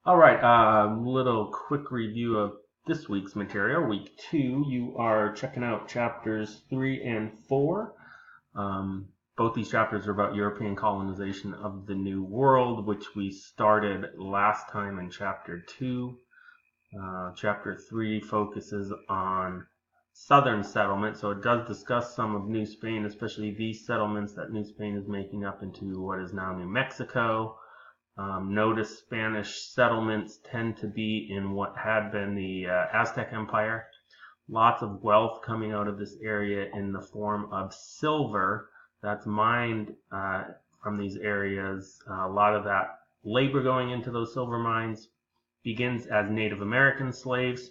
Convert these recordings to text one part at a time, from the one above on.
All right, little quick review of this week's material. Week 2, you are checking out chapters 3 and 4. Both these chapters are about European colonization of the New World, which we started last time in chapter 2. Chapter 3 focuses on southern settlement, so it does discuss some of New Spain, especially these settlements that New Spain is making up into what is now New Mexico. Notice Spanish settlements tend to be in what had been the Aztec Empire. Lots of wealth coming out of this area in the form of silver that's mined from these areas. A lot of that labor going into those silver mines begins as Native American slaves.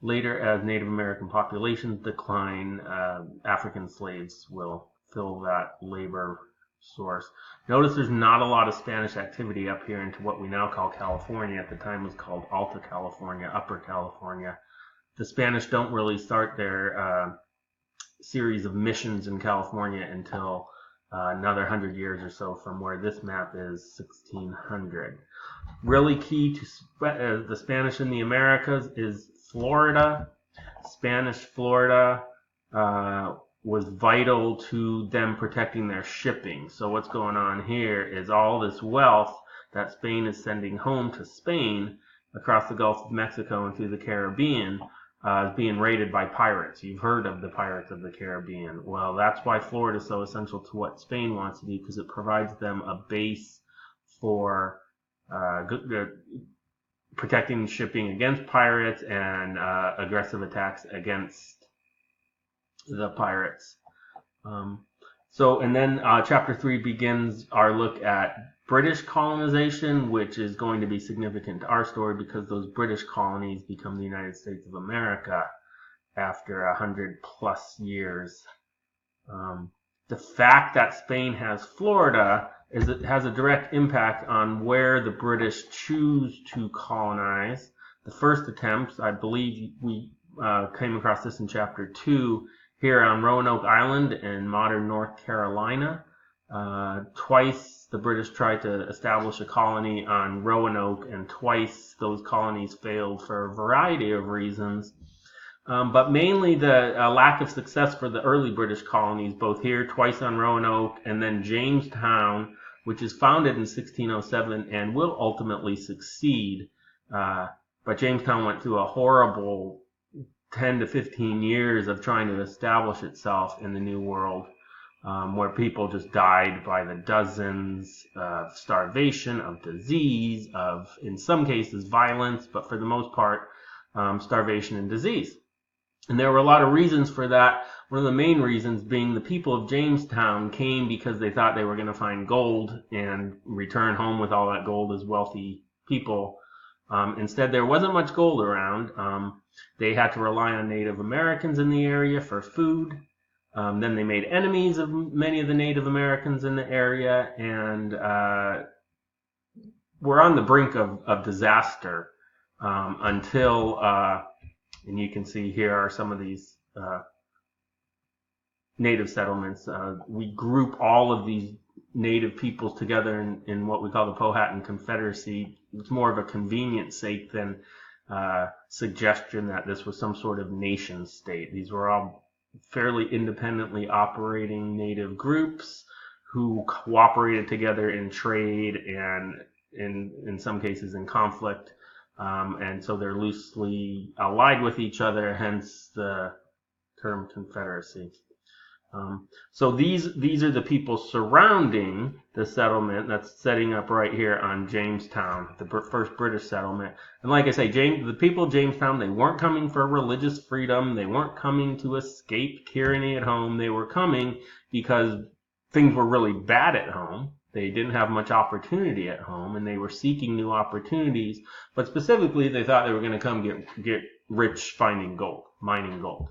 Later, as Native American populations decline, African slaves will fill that labor source. Notice there's not a lot of Spanish activity up here into what we now call California. At the time it was called Alta California, Upper California. The Spanish don't really start their series of missions in California until another 100 years or so from where this map is, 1600. Really key to the Spanish in the Americas is Florida. Spanish Florida was vital to them protecting their shipping. So what's going on here is all this wealth that Spain is sending home to Spain across the Gulf of Mexico and through the Caribbean is being raided by pirates. You've heard of the Pirates of the Caribbean. Well, that's why Florida is so essential to what Spain wants to do, because it provides them a base for protecting shipping against pirates and aggressive attacks against the pirates. And then chapter 3 begins our look at British colonization, which is going to be significant to our story because those British colonies become the United States of America after 100 plus years. The fact that Spain has Florida is it has a direct impact on where the British choose to colonize. The first attempts, I believe we came across this in chapter 2, here on Roanoke Island in modern North Carolina. Twice the British tried to establish a colony on Roanoke, and twice those colonies failed for a variety of reasons. But mainly the lack of success for the early British colonies, both here, twice on Roanoke, and then Jamestown, which is founded in 1607 and will ultimately succeed. But Jamestown went through a horrible 10 to 15 years of trying to establish itself in the New World, where people just died by the dozens of starvation, of disease, of, in some cases, violence, but for the most part, starvation and disease. And there were a lot of reasons for that. One of the main reasons being the people of Jamestown came because they thought they were going to find gold and return home with all that gold as wealthy people. Instead, there wasn't much gold around. They had to rely on Native Americans in the area for food. Then they made enemies of many of the Native Americans in the area, and were on the brink of disaster until, and you can see here are some of these native settlements. We group all of these native peoples together in what we call the Powhatan Confederacy. It's more of a convenience sake than suggestion that this was some sort of nation state. These were all fairly independently operating native groups who cooperated together in trade and in some cases in conflict. And so they're loosely allied with each other, hence the term Confederacy. So these are the people surrounding the settlement that's setting up right here on Jamestown, the first British settlement. And like I say, the people of Jamestown, they weren't coming for religious freedom. They weren't coming to escape tyranny at home. They were coming because things were really bad at home. They didn't have much opportunity at home, and they were seeking new opportunities. But specifically, they thought they were going to come get rich mining gold.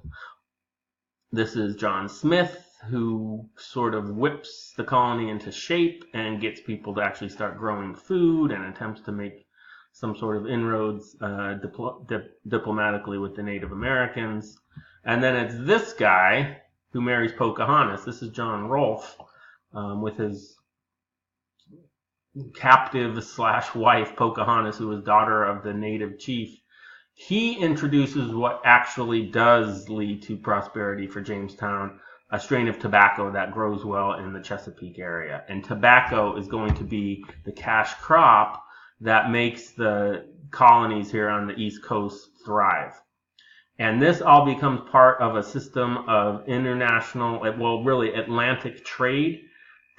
This is John Smith, who sort of whips the colony into shape and gets people to actually start growing food and attempts to make some sort of inroads diplomatically with the Native Americans. And then it's this guy who marries Pocahontas. This is John Rolfe with his captive / wife, Pocahontas, who was daughter of the native chief, he introduces what actually does lead to prosperity for Jamestown, a strain of tobacco that grows well in the Chesapeake area. And tobacco is going to be the cash crop that makes the colonies here on the East Coast thrive. And this all becomes part of a system of international, well, really Atlantic trade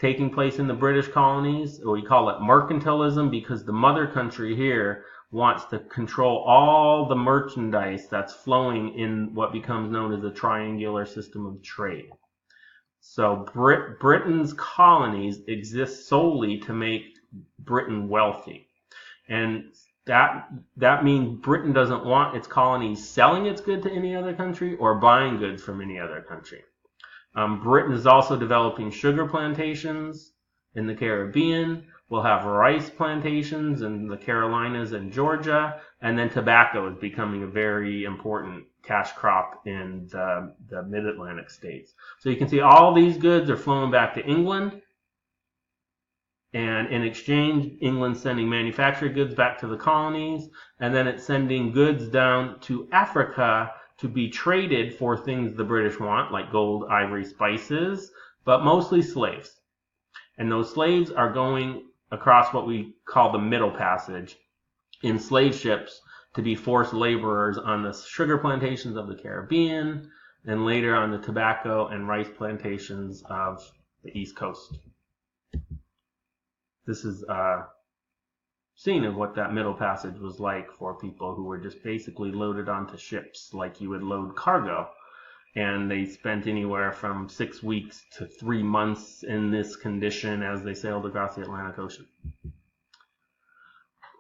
taking place in the British colonies. We call it mercantilism because the mother country here wants to control all the merchandise that's flowing in what becomes known as a triangular system of trade. So Britain's colonies exist solely to make Britain wealthy. And that means Britain doesn't want its colonies selling its goods to any other country or buying goods from any other country. Britain is also developing sugar plantations in the Caribbean. We'll have rice plantations in the Carolinas and Georgia, and then tobacco is becoming a very important cash crop in the mid-Atlantic states. So you can see all these goods are flowing back to England, and in exchange, England's sending manufactured goods back to the colonies, and then it's sending goods down to Africa to be traded for things the British want, like gold, ivory, spices, but mostly slaves. And those slaves are going across what we call the Middle Passage in slave ships to be forced laborers on the sugar plantations of the Caribbean, and later on the tobacco and rice plantations of the East Coast. This is a scene of what that Middle Passage was like for people who were just basically loaded onto ships like you would load cargo. And they spent anywhere from 6 weeks to 3 months in this condition as they sailed across the Atlantic Ocean.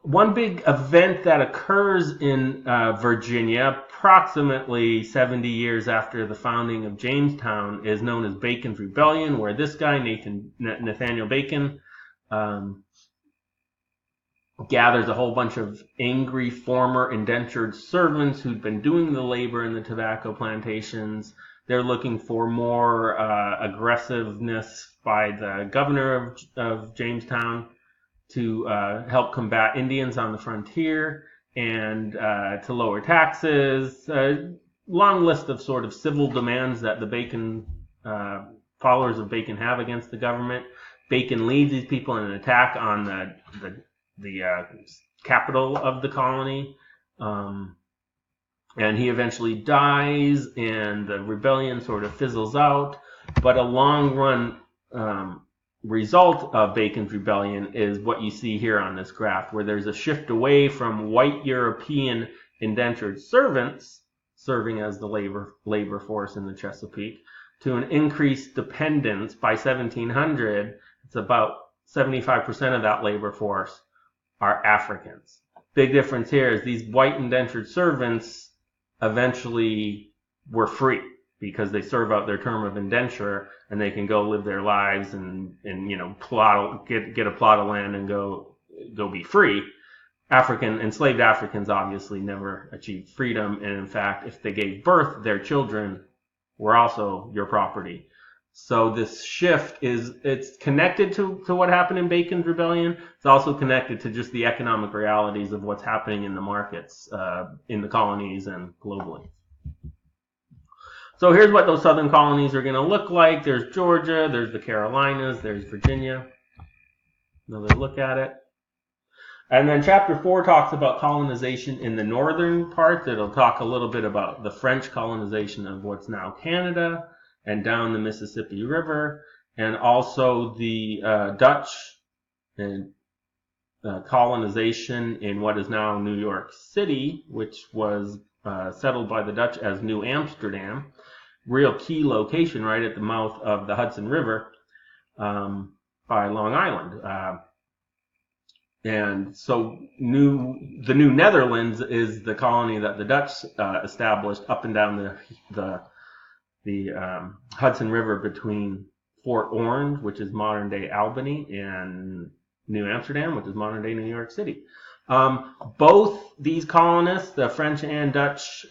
One big event that occurs in Virginia, approximately 70 years after the founding of Jamestown, is known as Bacon's Rebellion, where this guy, Nathaniel Bacon, gathers a whole bunch of angry former indentured servants who'd been doing the labor in the tobacco plantations. They're looking for more aggressiveness by the governor of Jamestown to help combat Indians on the frontier and to lower taxes. Long list of sort of civil demands that the Bacon followers of Bacon have against the government. Bacon leads these people in an attack on the capital of the colony, and he eventually dies, and the rebellion sort of fizzles out. But a long run result of Bacon's Rebellion is what you see here on this graph, where there's a shift away from white European indentured servants serving as the labor force in the Chesapeake to an increased dependence. By 1700, it's about 75% of that labor force are Africans. Big difference here is these white indentured servants eventually were free because they serve out their term of indenture and they can go live their lives and get a plot of land and go be free. Enslaved Africans obviously never achieved freedom, and in fact, if they gave birth, their children were also your property. So this shift it's connected to what happened in Bacon's Rebellion. It's also connected to just the economic realities of what's happening in the markets in the colonies and globally. So here's what those southern colonies are going to look like. There's Georgia, there's the Carolinas, there's Virginia. Another look at it. And then chapter 4 talks about colonization in the northern part. It'll talk a little bit about the French colonization of what's now Canada and down the Mississippi River, and also the Dutch and colonization in what is now New York City, which was settled by the Dutch as New Amsterdam. Real key location right at the mouth of the Hudson River by Long Island. And so the New Netherlands is the colony that the Dutch established up and down the Hudson River between Fort Orange, which is modern-day Albany, and New Amsterdam, which is modern-day New York City. Both these colonists, the French and Dutch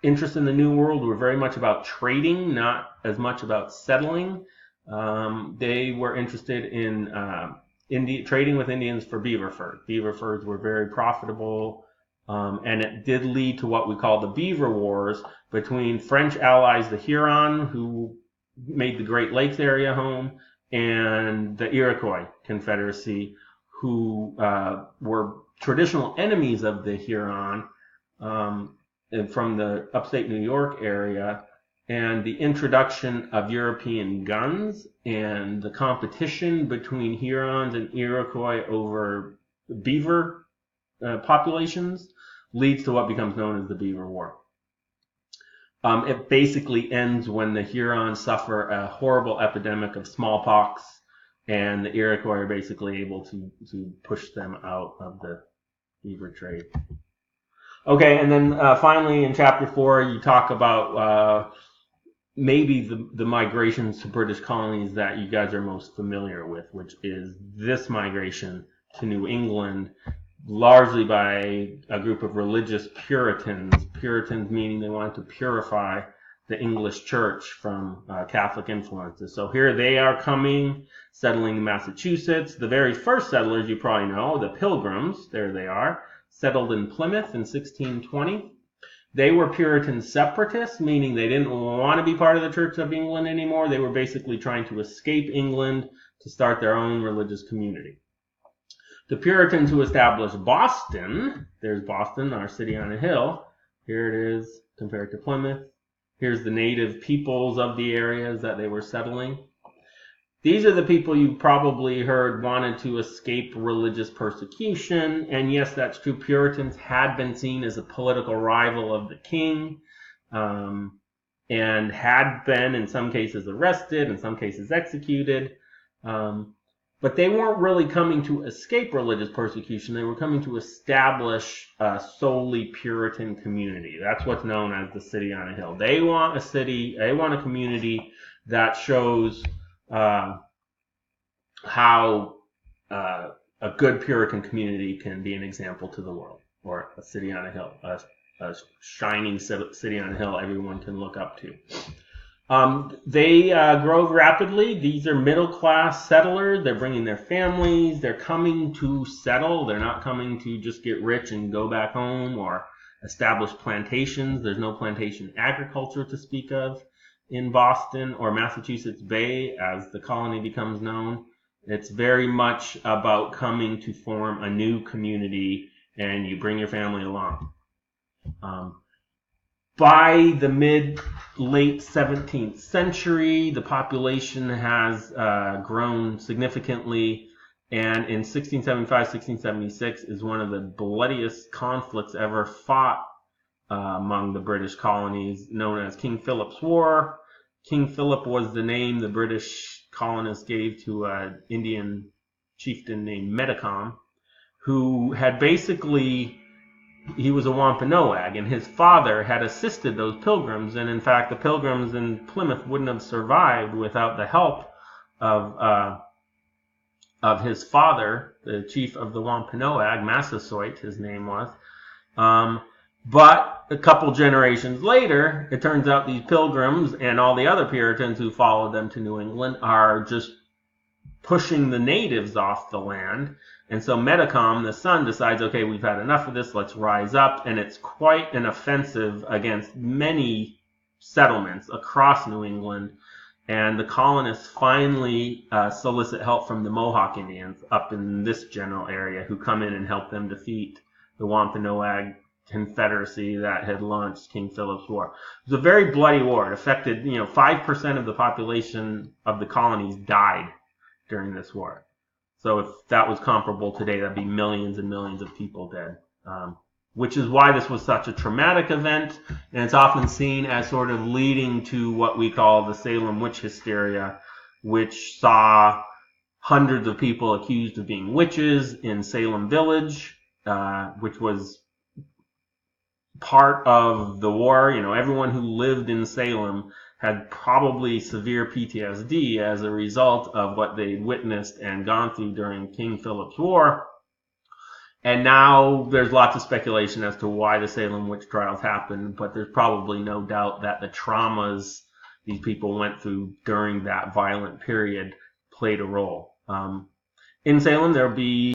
interests in the New World, were very much about trading, not as much about settling. They were interested in trading with Indians for beaver furs. Beaver furs were very profitable, and it did lead to what we call the Beaver Wars between French allies, the Huron, who made the Great Lakes area home, and the Iroquois Confederacy, who were traditional enemies of the Huron from the upstate New York area. And the introduction of European guns and the competition between Hurons and Iroquois over beaver populations leads to what becomes known as the Beaver War. It basically ends when the Hurons suffer a horrible epidemic of smallpox, and the Iroquois are basically able to push them out of the beaver trade. Okay, and then finally in chapter 4, you talk about maybe the migrations to British colonies that you guys are most familiar with, which is this migration to New England, largely by a group of religious Puritans. Puritans meaning they wanted to purify the English church from Catholic influences. So here they are coming, settling in Massachusetts. The very first settlers, you probably know, the Pilgrims, there they are, settled in Plymouth in 1620. They were Puritan separatists, meaning they didn't want to be part of the Church of England anymore. They were basically trying to escape England to start their own religious community. The Puritans who established Boston, there's Boston, our city on a hill. Here it is compared to Plymouth. Here's the native peoples of the areas that they were settling. These are the people you probably heard wanted to escape religious persecution. And yes, that's true. Puritans had been seen as a political rival of the king, and had been in some cases arrested, in some cases executed. But they weren't really coming to escape religious persecution. They were coming to establish a solely Puritan community. That's what's known as the city on a hill. They want a community that shows how a good Puritan community can be an example to the world, or a city on a hill, a shining city on a hill everyone can look up to. They grow rapidly. These are middle-class settlers. They're bringing their families. They're coming to settle. They're not coming to just get rich and go back home or establish plantations. There's no plantation agriculture to speak of in Boston or Massachusetts Bay, as the colony becomes known. It's very much about coming to form a new community, and you bring your family along. By the late 17th century, the population has grown significantly, and in 1675-1676 is one of the bloodiest conflicts ever fought among the British colonies, known as King Philip's War. King Philip was the name the British colonists gave to an Indian chieftain named Metacom, who had basically... he was a Wampanoag, and his father had assisted those pilgrims, and in fact the pilgrims in Plymouth wouldn't have survived without the help of his father, the chief of the Wampanoag, Massasoit his name was. But a couple generations later, it turns out these pilgrims and all the other Puritans who followed them to New England are just pushing the natives off the land. And so Metacom, the son, decides, okay, we've had enough of this, let's rise up. And it's quite an offensive against many settlements across New England. And the colonists finally solicit help from the Mohawk Indians up in this general area, who come in and help them defeat the Wampanoag Confederacy that had launched King Philip's War. It was a very bloody war. It affected, 5% of the population of the colonies died during this war. So if that was comparable today, that'd be millions and millions of people dead. Which is why this was such a traumatic event, and it's often seen as sort of leading to what we call the Salem witch hysteria, which saw hundreds of people accused of being witches in Salem Village, which was part of the war. Everyone who lived in Salem had probably severe PTSD as a result of what they'd witnessed and gone through during King Philip's War. And now there's lots of speculation as to why the Salem witch trials happened, but there's probably no doubt that the traumas these people went through during that violent period played a role. In Salem, there'll be